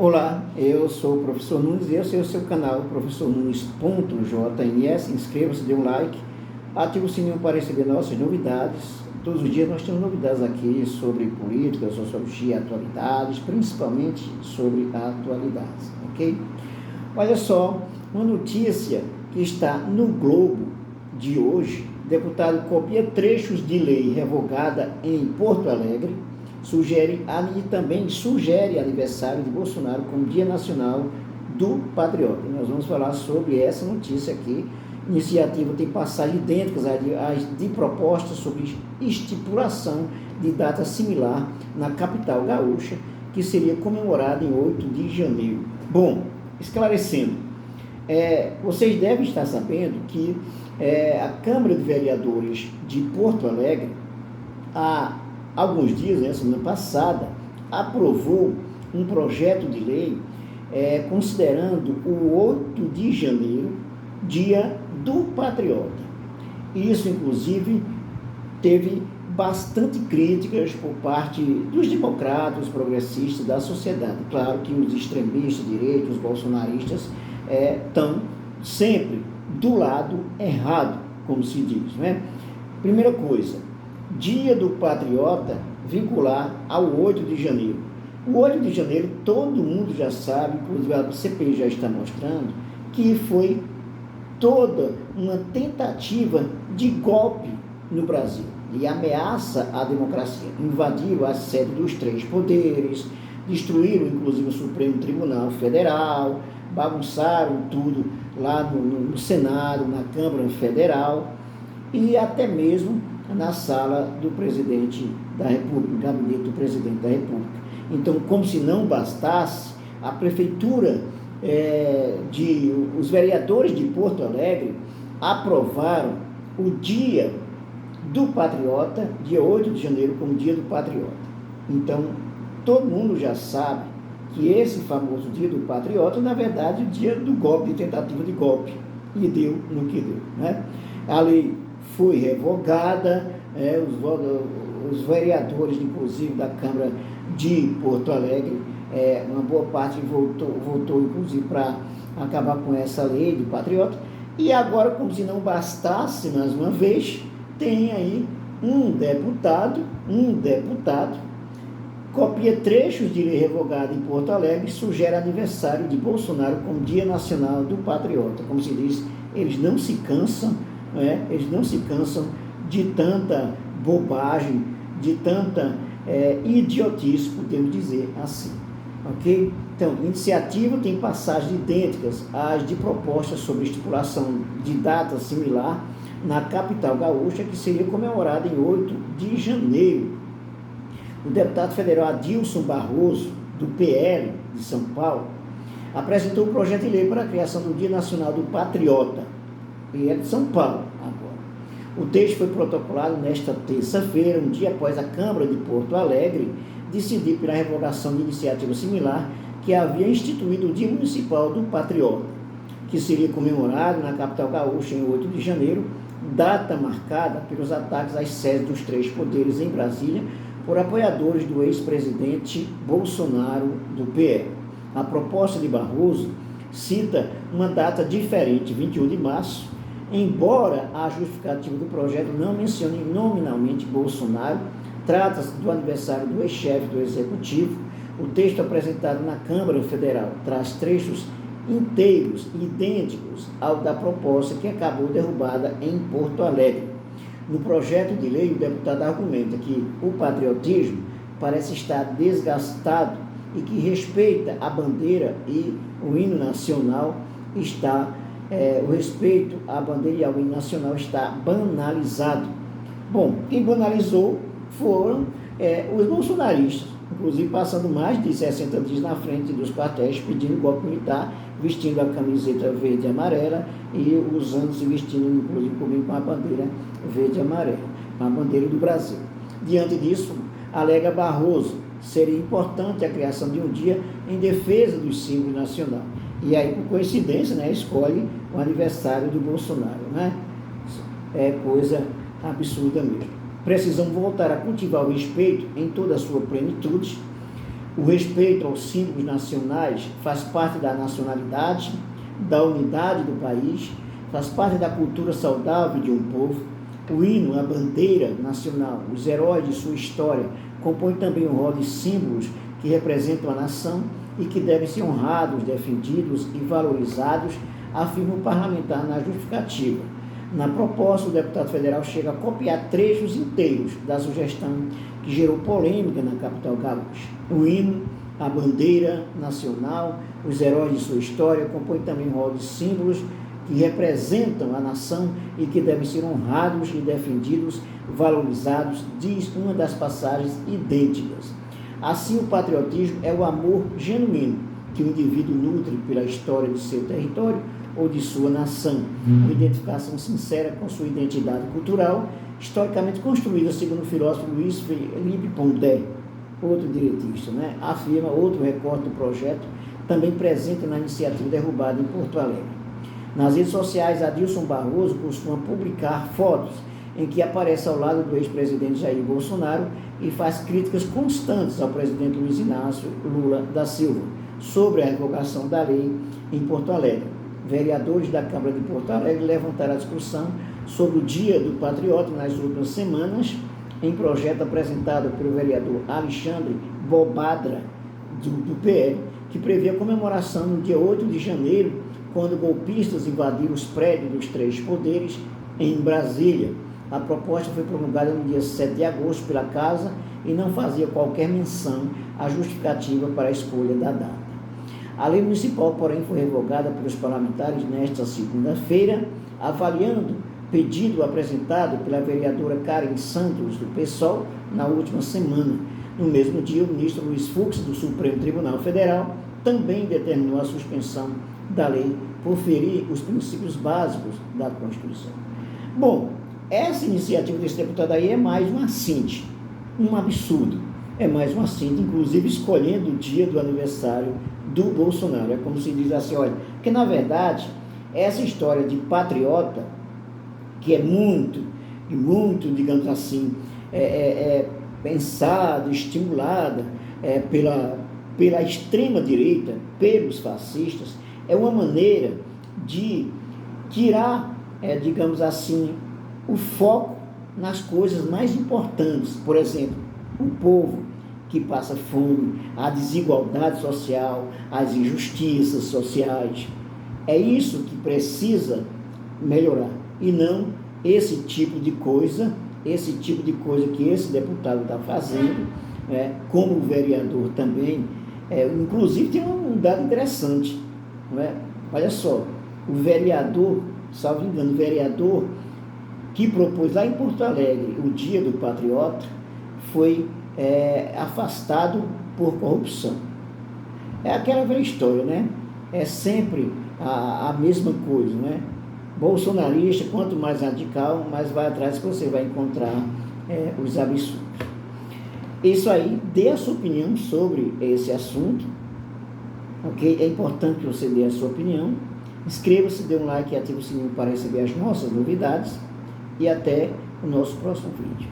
Olá, eu sou o professor Nunes e esse é o seu canal, professor Nunes.jns. Inscreva-se, dê um like, ative o sininho para receber nossas novidades. Todos os dias nós temos novidades aqui sobre política, sociologia, atualidades, principalmente sobre atualidades, ok? Olha só, uma notícia que está no Globo de hoje: deputado copia trechos de lei revogada em Porto Alegre, também sugere aniversário de Bolsonaro como Dia Nacional do Patriota. Nós vamos falar sobre essa notícia aqui. Iniciativa tem passagens idênticas às de propostas sobre estipulação de data similar na capital gaúcha, que seria comemorada em 8 de janeiro. Bom, esclarecendo, vocês devem estar sabendo que a Câmara de Vereadores de Porto Alegre, há alguns dias, semana passada, aprovou um projeto de lei considerando o 8 de janeiro Dia do Patriota. Isso, inclusive, teve bastante críticas por parte dos democratas, progressistas da sociedade. Claro que os extremistas, direitos, os bolsonaristas estão sempre do lado errado, como se diz, né? Primeira coisa, Dia do Patriota vincular ao 8 de janeiro. O 8 de janeiro todo mundo já sabe, inclusive a CPI já está mostrando, que foi toda uma tentativa de golpe no Brasil e ameaça à democracia. Invadiram a sede dos três poderes, destruíram inclusive o Supremo Tribunal Federal, bagunçaram tudo lá no Senado, na Câmara Federal e até mesmo na sala do presidente da República, no gabinete do presidente da República. Então, como se não bastasse, a prefeitura, os vereadores de Porto Alegre aprovaram o Dia do Patriota, dia 8 de janeiro, como Dia do Patriota. Então, todo mundo já sabe que esse famoso Dia do Patriota, na verdade, é o dia do golpe, de tentativa de golpe, e deu no que deu, né? A lei foi revogada, os vereadores, inclusive, da Câmara de Porto Alegre, uma boa parte votou inclusive, para acabar com essa lei do patriota, e agora, como se não bastasse, mais uma vez, tem aí um deputado, copia trechos de lei revogada em Porto Alegre e sugere aniversário de Bolsonaro como Dia Nacional do Patriota. Como se diz, eles não se cansam, de tanta bobagem, de tanta idiotice, podemos dizer assim, ok? Então, iniciativa tem passagens idênticas às de propostas sobre estipulação de data similar na capital gaúcha, que seria comemorada em 8 de janeiro. O deputado federal Adilson Barroso, do PL de São Paulo, apresentou um projeto de lei para a criação do Dia Nacional do Patriota, PL de São Paulo, agora. O texto foi protocolado nesta terça-feira, um dia após a Câmara de Porto Alegre decidir pela revogação de iniciativa similar que havia instituído o Dia Municipal do Patriota, que seria comemorado na capital gaúcha em 8 de janeiro, data marcada pelos ataques às sedes dos três poderes em Brasília por apoiadores do ex-presidente Bolsonaro do PL. A proposta de Barroso cita uma data diferente, 21 de março, embora a justificativa do projeto não mencione nominalmente Bolsonaro. Trata-se do aniversário do ex-chefe do Executivo. O texto apresentado na Câmara Federal traz trechos inteiros, idênticos ao da proposta que acabou derrubada em Porto Alegre. No projeto de lei, o deputado argumenta que o patriotismo parece estar desgastado e que respeita a bandeira e o hino nacional o respeito à bandeira e ao hino nacional está banalizado. Bom, quem banalizou foram os bolsonaristas, inclusive passando mais de 60 dias na frente dos quartéis pedindo golpe militar, vestindo a camiseta verde e amarela e usando-se, vestindo inclusive comigo com a bandeira verde e amarela, com a bandeira do Brasil. Diante disso, alega Barroso, seria importante a criação de um dia em defesa do símbolo nacional. E aí, por coincidência, escolhe o aniversário do Bolsonaro, É coisa absurda mesmo. Precisamos voltar a cultivar o respeito em toda a sua plenitude, O respeito aos símbolos nacionais faz parte da nacionalidade, da unidade do país, faz parte da cultura saudável de um povo. O hino, a bandeira nacional, os heróis de sua história, compõem também um rol de símbolos que representam a nação e que devem ser honrados, defendidos e valorizados, afirma o parlamentar na justificativa. Na proposta, o deputado federal chega a copiar trechos inteiros da sugestão que gerou polêmica na capital gaúcha. O hino, a bandeira nacional, os heróis de sua história compõem também um rol de símbolos que representam a nação e que devem ser honrados e defendidos, valorizados, diz uma das passagens idênticas. Assim, o patriotismo é o amor genuíno que o indivíduo nutre pela história de seu território ou de sua nação, uma identificação sincera com sua identidade cultural, historicamente construída, segundo o filósofo Luiz Felipe Pondé, outro direitista, afirma outro recorte do projeto, também presente na iniciativa derrubada em Porto Alegre. Nas redes sociais, Adilson Barroso costuma publicar fotos em que aparece ao lado do ex-presidente Jair Bolsonaro e faz críticas constantes ao presidente Luiz Inácio Lula da Silva sobre a revogação da lei em Porto Alegre. Vereadores da Câmara de Porto Alegre levantaram a discussão sobre o Dia do Patriota nas últimas semanas, em projeto apresentado pelo vereador Alexandre Bobadra, do PL, que prevê a comemoração no dia 8 de janeiro, quando golpistas invadiram os prédios dos três poderes em Brasília. A proposta foi promulgada no dia 7 de agosto pela Casa e não fazia qualquer menção à justificativa para a escolha da data. A lei municipal, porém, foi revogada pelos parlamentares nesta segunda-feira, avaliando pedido apresentado pela vereadora Karen Santos, do PSOL, na última semana. No mesmo dia, o ministro Luiz Fux, do Supremo Tribunal Federal, também determinou a suspensão da lei por ferir os princípios básicos da Constituição. Bom, essa iniciativa desse deputado aí é mais uma síntese, um absurdo. É mais uma síntese, inclusive escolhendo o dia do aniversário do Bolsonaro. É como se diz assim, olha, porque na verdade, essa história de patriota, que é muito, digamos assim, pensada, estimulada pela extrema-direita, pelos fascistas, é uma maneira de tirar, digamos assim, o foco nas coisas mais importantes. Por exemplo, o povo que passa fome, a desigualdade social, as injustiças sociais. É isso que precisa melhorar, e não esse tipo de coisa que esse deputado está fazendo, como o vereador também. Inclusive tem um dado interessante, olha só, o vereador, salvo engano, o vereador que propôs lá em Porto Alegre o Dia do Patriota foi afastado por corrupção. É aquela velha história, é sempre a mesma coisa, Bolsonarista, quanto mais radical, mais vai atrás que você vai encontrar os absurdos. Isso aí, dê a sua opinião sobre esse assunto, ok? É importante que você dê a sua opinião. Inscreva-se, dê um like e ative o sininho para receber as nossas novidades. E até o nosso próximo vídeo.